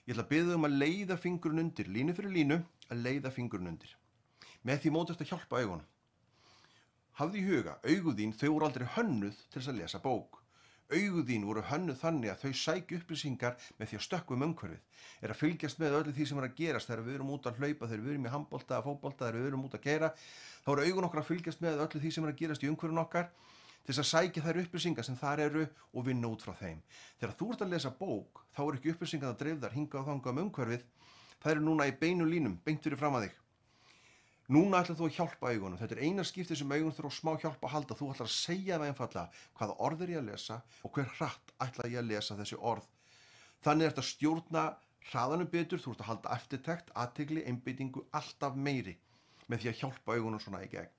Ég ætla að biðja þig að leiða fingurinn undir, línu fyrir línu, að leiða fingurinn undir. Með því móti eftir að hjálpa augunum. Hafðu í huga, augu þín, þau voru aldrei hönnuð til þess að lesa bók. Augu þín voru hönnuð þannig að þau sækju upplýsingar með því að stökkva umhverfið. Er að fylgjast með öllu því sem er að gerast þegar við erum út að hlaupa, þegar við erum í handbolta, fótbolta, þegar við erum út að keyra. Þá eru augun okkar að fylgjast með öllu því sem er að gerast í umhverfinu okkar til þess að sækja þær upplýsingar sem þar eru og vinna út frá þeim. Þegar þú ert að lesa bók, þá eru ekki upplýsingar að dreifðar hingað og þangað umhverfið. Það eru núna í beinu línum, beint fyrir fram að þig. Núna ætlar þú að hjálpa augunum. Þetta er eina skiptið sem augun þurfa á smá hjálp að halda. Þú ætlar að segja það einfaldlega hvaða orð er ég að lesa og hver hratt ætla ég að lesa þessi orð. Þannig er þetta að stjórna hraðanum betur, þú ert að halda eftirtekt, athygli, einbeitingu alltaf meiri með því að hjálpa augunum svona í gegn.